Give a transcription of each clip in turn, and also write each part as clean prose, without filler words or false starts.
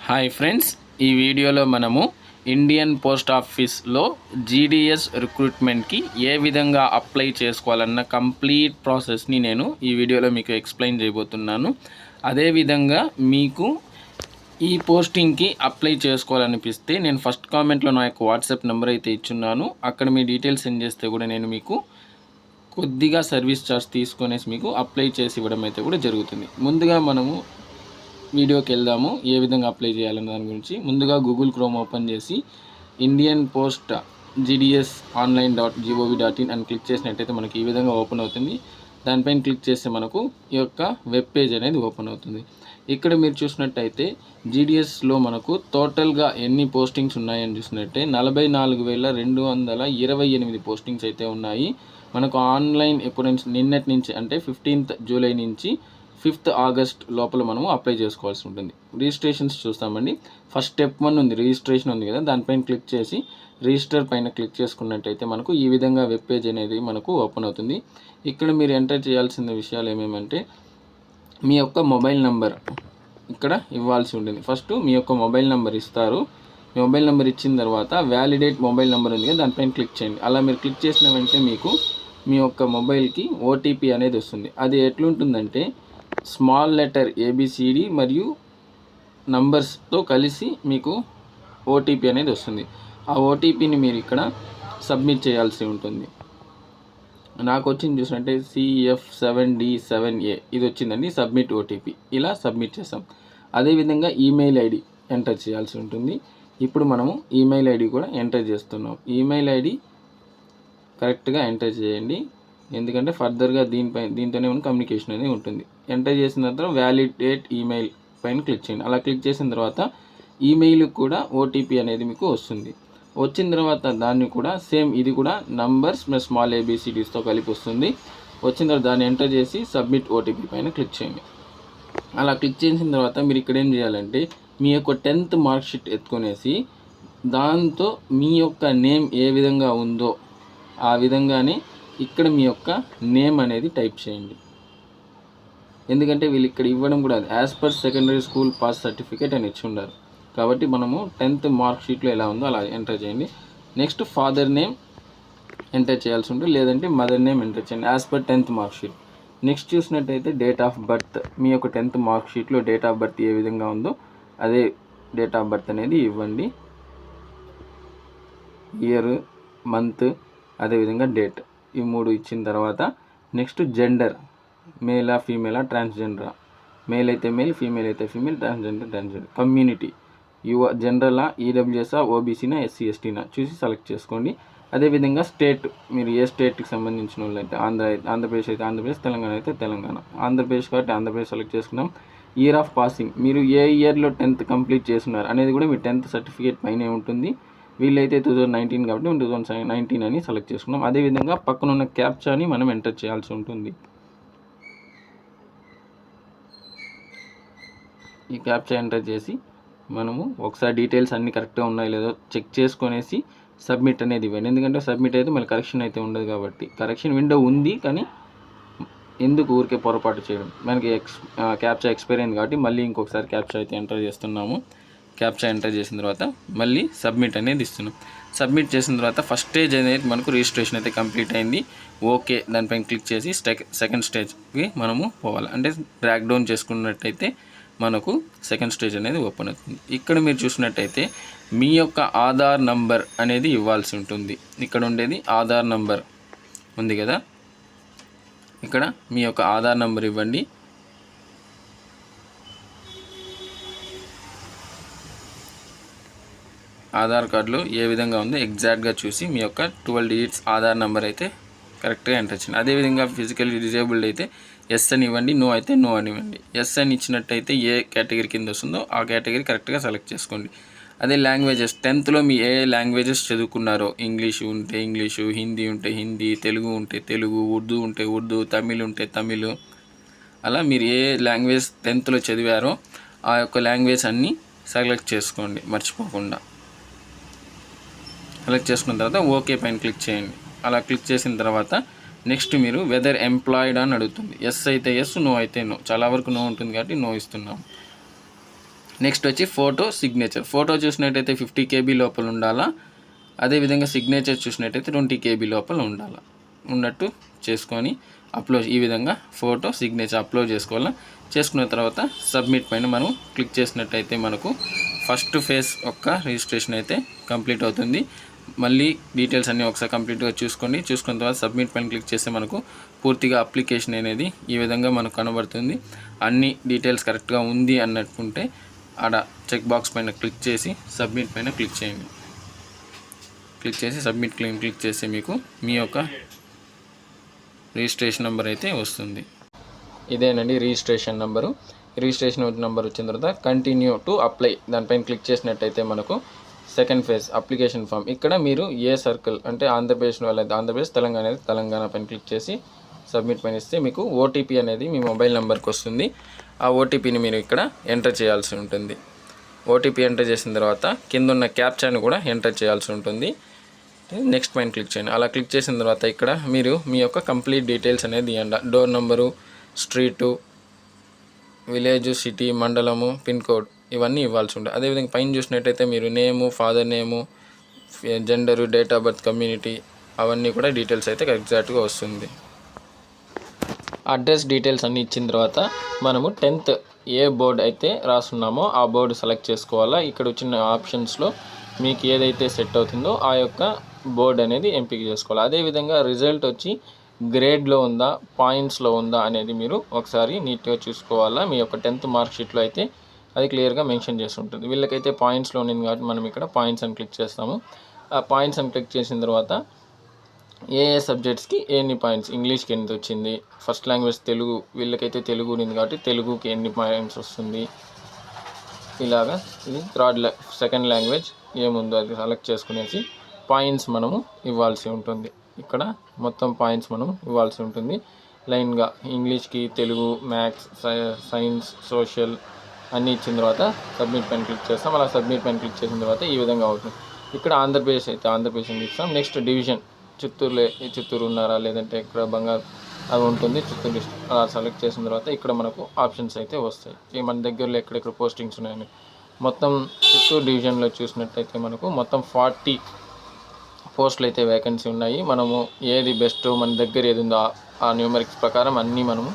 Hi friends, ఈ వీడియోలో మనము ఇండియన్ పోస్ట్ ఆఫీస్లో జీడీఎస్ రిక్రూట్మెంట్కి ఏ విధంగా అప్లై చేసుకోవాలన్న కంప్లీట్ ప్రాసెస్ని నేను ఈ వీడియోలో మీకు ఎక్స్ప్లెయిన్ చేయబోతున్నాను. అదేవిధంగా మీకు ఈ పోస్టింగ్కి అప్లై చేసుకోవాలనిపిస్తే నేను ఫస్ట్ కామెంట్లో నా యొక్క వాట్సాప్ నెంబర్ అయితే ఇచ్చున్నాను. అక్కడ మీ డీటెయిల్స్ సెండ్ చేస్తే కూడా నేను మీకు కొద్దిగా సర్వీస్ ఛార్జ్ తీసుకొనేసి మీకు అప్లై చేసి ఇవ్వడం అయితే కూడా జరుగుతుంది. ముందుగా మనము వీడియోకి వెళ్దాము. ఏ విధంగా అప్లై చేయాలన్న దాని గురించి ముందుగా గూగుల్ క్రోమ్ ఓపెన్ చేసి ఇండియన్ పోస్ట్ gds.online.gov.in అని క్లిక్ చేసినట్టయితే మనకి ఈ విధంగా ఓపెన్ అవుతుంది. దానిపైన క్లిక్ చేస్తే మనకు ఈ యొక్క వెబ్ పేజ్ అనేది ఓపెన్ అవుతుంది. ఇక్కడ మీరు చూసినట్టయితే జీడిఎస్లో మనకు టోటల్గా ఎన్ని పోస్టింగ్స్ ఉన్నాయని చూసినట్టే 44,228 పోస్టింగ్స్ అయితే ఉన్నాయి. మనకు ఆన్లైన్ ఎప్పటి నుంచి నిన్నటి నుంచి అంటే 15th జూలై నుంచి 5th ఆగస్ట్ లోపల మనము అప్లై చేసుకోవాల్సి ఉంటుంది. రిజిస్ట్రేషన్స్ చూస్తామండి. ఫస్ట్ స్టెప్ 1 ఉంది, రిజిస్ట్రేషన్ ఉంది కదా, దానిపైన క్లిక్ చేసి రిజిస్టర్ పైన క్లిక్ చేసుకున్నట్టయితే మనకు ఈ విధంగా వెబ్ పేజ్ అనేది మనకు ఓపెన్ అవుతుంది. ఇక్కడ మీరు ఎంటర్ చేయాల్సిన విషయాలు ఏమేమంటే మీ యొక్క మొబైల్ నెంబర్ ఇక్కడ ఇవ్వాల్సి ఉంటుంది. ఫస్ట్ మీ యొక్క మొబైల్ నెంబర్ ఇస్తారు. మీ మొబైల్ నెంబర్ ఇచ్చిన తర్వాత వ్యాలిడేట్ మొబైల్ నెంబర్ ఉంది కదా, దానిపైన క్లిక్ చేయండి. అలా మీరు క్లిక్ చేసిన వెంటనే మీకు మీ యొక్క మొబైల్కి ఓటీపీ అనేది వస్తుంది. అది ఎట్లుంటుందంటే స్మాల్ లెటర్ ఏబిసిడి మరియు నంబర్స్తో కలిసి మీకు ఓటీపీ అనేది వస్తుంది. ఆ ఓటీపీని మీరు ఇక్కడ సబ్మిట్ చేయాల్సి ఉంటుంది. నాకు వచ్చింది చూసినట్టే CF7D7A ఇది వచ్చిందండి, సబ్మిట్ ఓటీపీ. ఇలా సబ్మిట్ చేసాం. అదేవిధంగా ఈమెయిల్ ఐడి ఎంటర్ చేయాల్సి ఉంటుంది. ఇప్పుడు మనము ఈమెయిల్ ఐడి కూడా ఎంటర్ చేస్తున్నాం. ఈమెయిల్ ఐడి కరెక్ట్గా ఎంటర్ చేయండి, ఎందుకంటే ఫర్దర్గా దీంతోనే మన కమ్యూనికేషన్ అనేది ఉంటుంది. ఎంటర్ చేసిన తర్వాత వ్యాలిడేట్ ఈమెయిల్ పైన క్లిక్ చేయండి. అలా క్లిక్ చేసిన తర్వాత ఈమెయిల్ కూడా ఓటీపీ అనేది మీకు వస్తుంది. వచ్చిన తర్వాత దాన్ని కూడా సేమ్ ఇది కూడా నంబర్స్ ప్లస్ స్మాల్ ఏబిసిడీస్తో కలిపి వస్తుంది. వచ్చిన తర్వాత దాన్ని ఎంటర్ చేసి సబ్మిట్ ఓటీపీ పైన క్లిక్ చేయండి. అలా క్లిక్ చేసిన తర్వాత మీరు ఇక్కడ ఏం చేయాలంటే మీ యొక్క 10th మార్క్ షీట్ ఎత్తుకొనేసి దాంతో మీ యొక్క నేమ్ ఏ విధంగా ఉందో ఆ విధంగానే ఇక్కడ మీ యొక్క నేమ్ అనేది టైప్ చేయండి. ఎందుకంటే వీళ్ళు ఇక్కడ ఇవ్వడం కూడా as per secondary school pass certificate అని ఇచ్చి ఉన్నారు. కాబట్టి మనము 10th మార్క్ షీట్లో ఎలా ఉందో అలా ఎంటర్ చేయండి. నెక్స్ట్ ఫాదర్ నేమ్ ఎంటర్ చేయాల్సి ఉంటుంది, లేదంటే మదర్ నేమ్ ఎంటర్ చేయండి as per 10th mark sheet. Next చూసినట్టయితే డేట్ ఆఫ్ బర్త్, మీ యొక్క 10th మార్క్ షీట్లో డేట్ ఆఫ్ బర్త్ ఏ విధంగా ఉందో అదే డేట్ ఆఫ్ బర్త్ అనేది ఇవ్వండి. ఇయర్, మంత్, అదేవిధంగా డేట్, ఈ 3 ఇచ్చిన తర్వాత నెక్స్ట్ జెండర్, మేలా ఫీమేలా ట్రాన్స్జెండరా, మేల్ అయితే మేల్, ఫీమేల్ అయితే ఫీమేల్, ట్రాన్స్జెండర్. కమ్యూనిటీ జనరలా, ఈడబ్ల్యూఎస్ఆ, ఓబీసీనా, ఎస్సీ ఎస్టీనా చూసి సెలెక్ట్ చేసుకోండి. అదేవిధంగా స్టేట్, మీరు ఏ స్టేట్కి సంబంధించిన వాళ్ళు అయితే ఆంధ్రప్రదేశ్ అయితే ఆంధ్రప్రదేశ్, తెలంగాణ అయితే తెలంగాణ. ఆంధ్రప్రదేశ్ కాబట్టి ఆంధ్రప్రదేశ్ సెలెక్ట్ చేసుకున్నాం. ఇయర్ ఆఫ్ పాసింగ్, మీరు ఏ ఇయర్లో 10th కంప్లీట్ చేస్తున్నారు అనేది కూడా మీ 10th సర్టిఫికేట్ పైనే ఉంటుంది. వీళ్ళైతే 2019 కాబట్టి 2019 అని సెలెక్ట్ చేసుకున్నాం. అదేవిధంగా పక్కన ఉన్న క్యాప్చాని మనం ఎంటర్ చేయాల్సి ఉంటుంది. ఈ క్యాప్చా ఎంటర్ చేసి మనము ఒకసారి డీటెయిల్స్ అన్నీ కరెక్ట్గా ఉన్నాయో లేదో చెక్ చేసుకొనేసి సబ్మిట్ అనేది ఇవ్వండి. ఎందుకంటే సబ్మిట్ అయితే మళ్ళీ కరెక్షన్ అయితే ఉండదు కాబట్టి. కరెక్షన్ విండో ఉంది కానీ ఎందుకు ఊరికే పొరపాటు చేయడం, మనకి క్యాప్చా ఎక్స్పైర్ అయింది కాబట్టి మళ్ళీ ఇంకొకసారి క్యాప్చా అయితే ఎంటర్ చేస్తున్నాము. క్యాప్చా ఎంటర్ చేసిన తర్వాత మళ్ళీ సబ్మిట్ అనేది ఇస్తున్నాం. సబ్మిట్ చేసిన తర్వాత ఫస్ట్ స్టేజ్ అనేది మనకు రిజిస్ట్రేషన్ అయితే కంప్లీట్ అయింది. ఓకే, దానిపైన క్లిక్ చేసి సెకండ్ స్టేజ్కి మనము పోవాలి. అంటే డ్రాగ్ డౌన్ చేసుకున్నట్టయితే మనకు సెకండ్ స్టేజ్ అనేది ఓపెన్ అవుతుంది. ఇక్కడ మీరు చూసినట్టయితే మీ యొక్క ఆధార్ నంబర్ అనేది ఇవ్వాల్సి ఉంటుంది. ఇక్కడ ఉండేది ఆధార్ నంబర్ ఉంది కదా, ఇక్కడ మీ యొక్క ఆధార్ నంబర్ ఇవ్వండి. ఆధార్ కార్డులో ఏ విధంగా ఉందో ఎగ్జాక్ట్గా చూసి మీ యొక్క 12 digits ఆధార్ నెంబర్ అయితే కరెక్ట్గా ఎంటర్ చేయండి. అదేవిధంగా ఫిజికల్లీ డిజేబుల్డ్ అయితే ఎస్ అని ఇవ్వండి, నో అయితే నో అని ఇవ్వండి. ఎస్ అని ఇచ్చినట్టయితే ఏ కేటగిరీ కింద వస్తుందో ఆ కేటగిరీ కరెక్ట్గా సెలెక్ట్ చేసుకోండి. అదే లాంగ్వేజెస్ 10thలో మీ ఏ లాంగ్వేజెస్ చదువుకున్నారో, ఇంగ్లీషు ఉంటే ఇంగ్లీషు, హిందీ ఉంటే హిందీ, తెలుగు ఉంటే తెలుగు, ఉర్దూ ఉంటే ఉర్దూ, తమిళ్ ఉంటే తమిళ్, అలా మీరు ఏ లాంగ్వేజ్ 10thలో చదివారో ఆ యొక్క లాంగ్వేజ్ అన్నీ సెలెక్ట్ చేసుకోండి మర్చిపోకుండా. సెలెక్ట్ చేసుకున్న తర్వాత ఓకే పైన క్లిక్ చేయండి. అలా క్లిక్ చేసిన తర్వాత నెక్స్ట్ మీరు వెదర్ ఎంప్లాయిడ్ అని అడుగుతుంది. ఎస్ అయితే ఎస్, నో అయితే నో. చాలా వరకు నో ఉంటుంది కాబట్టి నో ఇస్తున్నాం. నెక్స్ట్ వచ్చి ఫోటో సిగ్నేచర్. ఫోటో చూసినట్టయితే 50 KB లోపల ఉండాలా. అదేవిధంగా సిగ్నేచర్ చూసినట్టయితే 20 KB లోపల ఉన్నట్టు చేసుకొని అప్లోడ్, ఈ విధంగా ఫోటో సిగ్నేచర్ అప్లోడ్ చేసుకోవాలా. చేసుకున్న తర్వాత సబ్మిట్ పైన మనం క్లిక్ చేసినట్టయితే మనకు ఫస్ట్ ఫేజ్ యొక్క రిజిస్ట్రేషన్ అయితే కంప్లీట్ అవుతుంది. మళ్ళీ డీటెయిల్స్ అన్నీ ఒకసారి కంప్లీట్గా చూసుకున్న తర్వాత సబ్మిట్ పైన క్లిక్ చేస్తే మనకు పూర్తిగా అప్లికేషన్ అనేది ఈ విధంగా మనకు కనబడుతుంది. అన్ని డీటెయిల్స్ కరెక్ట్గా ఉంది అన్నట్టుంటే ఆడ చెక్ బాక్స్ పైన క్లిక్ చేసి సబ్మిట్ పైన క్లిక్ చేయండి. క్లిక్ చేసి సబ్మిట్ క్లిక్ చేస్తే మీకు మీ యొక్క రిజిస్ట్రేషన్ నెంబర్ అయితే వస్తుంది. ఇదేనండి రిజిస్ట్రేషన్ నెంబరు. రిజిస్ట్రేషన్ నెంబర్ వచ్చిన తర్వాత కంటిన్యూ టు అప్లై దానిపైన క్లిక్ చేసినట్టయితే మనకు సెకండ్ ఫేజ్ అప్లికేషన్ ఫామ్. ఇక్కడ మీరు ఏ సర్కిల్ అంటే ఆంధ్రప్రదేశ్ వాళ్ళైతే ఆంధ్రప్రదేశ్, తెలంగాణ అయితే తెలంగాణ పైన క్లిక్ చేసి సబ్మిట్ పైన ఇస్తే మీకు ఓటీపీ అనేది మీ మొబైల్ నెంబర్కి వస్తుంది. ఆ ఓటీపీని మీరు ఇక్కడ ఎంటర్ చేయాల్సి ఉంటుంది. ఓటీపీ ఎంటర్ చేసిన తర్వాత కింద ఉన్న క్యాప్చాని కూడా ఎంటర్ చేయాల్సి ఉంటుంది. నెక్స్ట్ పైన క్లిక్ చేయండి. అలా క్లిక్ చేసిన తర్వాత ఇక్కడ మీరు మీ యొక్క కంప్లీట్ డీటెయిల్స్ అనేది ఇవ్వండి. Door number, street, village, city, మండలము, పిన్ కోడ్ ఇవన్నీ ఇవ్వాల్సి ఉంటుంది. అదేవిధంగా పైన చూసినట్టయితే మీరు name, father name, gender, date of birth, community అవన్నీ కూడా డీటెయిల్స్ అయితే ఎగ్జాక్ట్గా వస్తుంది. అడ్రస్ డీటెయిల్స్ అన్నీ ఇచ్చిన తర్వాత మనము 10th ఏ బోర్డు అయితే రాస్తున్నామో ఆ బోర్డు సెలెక్ట్ చేసుకోవాలా. ఇక్కడ వచ్చిన ఆప్షన్స్లో మీకు ఏదైతే సెట్ అవుతుందో ఆ యొక్క బోర్డు అనేది ఎంపిక చేసుకోవాలి. అదేవిధంగా రిజల్ట్ వచ్చి గ్రేడ్లో ఉందా, పాయింట్స్లో ఉందా అనేది మీరు ఒకసారి నీట్గా చూసుకోవాలా. మీ యొక్క 10th మార్క్ షీట్లో అయితే అది క్లియర్గా మెన్షన్ చేసి ఉంటుంది. వీళ్ళకైతే పాయింట్స్లో ఉంది కాబట్టి మనం ఇక్కడ పాయింట్స్ అని క్లిక్ చేస్తాము. ఆ పాయింట్స్ అని క్లిక్ చేసిన తర్వాత ఏ సబ్జెక్ట్స్కి ఎన్ని పాయింట్స్, ఇంగ్లీష్కి ఎన్ని వచ్చింది, ఫస్ట్ లాంగ్వేజ్ తెలుగు, వీళ్ళకైతే తెలుగు ఉంది కాబట్టి తెలుగుకి ఎన్ని పాయింట్స్ వస్తుంది, ఇలాగా ఇది సెకండ్ లాంగ్వేజ్ ఏముందో అది సెలెక్ట్ చేసుకునేసి పాయింట్స్ మనము ఇవ్వాల్సి ఉంటుంది. ఇక్కడ మొత్తం పాయింట్స్ మనం ఇవ్వాల్సి ఉంటుంది లైన్గా. ఇంగ్లీష్కి, తెలుగు, మ్యాథ్స్, సైన్స్, సోషల్ అన్నీ ఇచ్చిన తర్వాత సబ్మిట్ పైన క్లిక్ చేస్తాం. అలా సబ్మిట్ పైన క్లిక్ చేసిన తర్వాత ఈ విధంగా అవుతుంది. ఇక్కడ ఆంధ్రప్రదేశ్ అయితే ఆంధ్రప్రదేశ్ అని ఇస్తాం. నెక్స్ట్ డివిజన్ చిత్తూరు ఉన్నారా లేదంటే ఇక్కడ బంగారు అవి ఉంటుంది, చిత్తూరు డిస్ట్రిక్ట్ అలా సెలెక్ట్ చేసిన తర్వాత ఇక్కడ మనకు ఆప్షన్స్ అయితే వస్తాయి. మన దగ్గరలో ఎక్కడెక్కడ పోస్టింగ్స్ ఉన్నాయని. మొత్తం చిత్తూరు డివిజన్లో చూసినట్టయితే మనకు మొత్తం 40 పోస్టులు అయితే వేకెన్సీ ఉన్నాయి. మనము ఏది బెస్ట్, మన దగ్గర ఏది ఉందో ఆ న్యూమరిక్స్ ప్రకారం అన్నీ మనము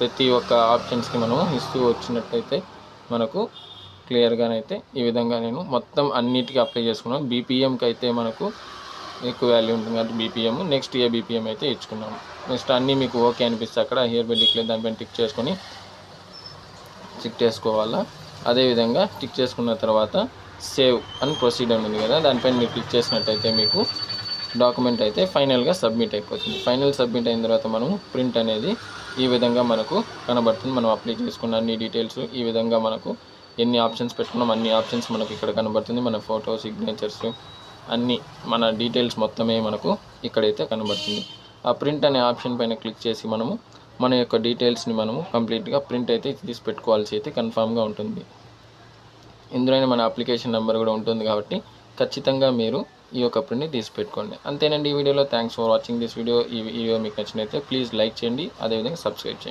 ప్రతి ఒక్క ఆప్షన్స్కి మనము ఇస్తూ వచ్చినట్టయితే మనకు క్లియర్గానైతే ఈ విధంగా నేను మొత్తం అన్నిటికీ అప్లై చేసుకున్నాను. బీపీఎంకి అయితే మనకు ఎక్కువ వాల్యూ ఉంటుంది కాబట్టి బీపీఎం, నెక్స్ట్ ఏ బీపీఎం అయితే ఇచ్చుకున్నాము. నెక్స్ట్ అన్నీ మీకు ఓకే అనిపిస్తే అక్కడ హియర్ బై డిక్లేర్ దానిపైన టిక్ చేసుకొని చేసుకోవాలా. అదేవిధంగా టిక్ చేసుకున్న తర్వాత సేవ్ అని ప్రొసీడ్ ఉంది కదా, దానిపైన మీరు క్లిక్ చేసినట్టయితే మీకు డాక్యుమెంట్ అయితే ఫైనల్గా సబ్మిట్ అయిపోతుంది. ఫైనల్ సబ్మిట్ అయిన తర్వాత మనము ప్రింట్ అనేది ఈ విధంగా మనకు కనబడుతుంది. మనం అప్లై చేసుకున్న అన్ని డీటెయిల్స్ ఈ విధంగా మనకు ఎన్ని ఆప్షన్స్ పెట్టుకున్నాం అన్ని ఆప్షన్స్ మనకు ఇక్కడ కనబడుతుంది. మన ఫోటో, సిగ్నేచర్స్ అన్నీ మన డీటెయిల్స్ మొత్తమే మనకు ఇక్కడైతే కనబడుతుంది. ఆ ప్రింట్ అనే ఆప్షన్ పైన క్లిక్ చేసి మనము మన యొక్క డీటెయిల్స్ని మనము కంప్లీట్గా ప్రింట్ అయితే తీసి పెట్టుకోవాల్సి అయితే కన్ఫామ్గా ఉంటుంది. ఇందులోనే మన అప్లికేషన్ నెంబర్ కూడా ఉంటుంది కాబట్టి ఖచ్చితంగా మీరు ఈ యొక్క ప్రింట్ని తీసి పెట్టుకోండి. అంతేనండి ఈ వీడియోలో. Thanks for watching this video. ఈ వీడియో మీకు నచ్చినట్లయితే ప్లీజ్ లైక్ చేయండి, అదేవిధంగా సబ్స్క్రైబ్ చేయండి.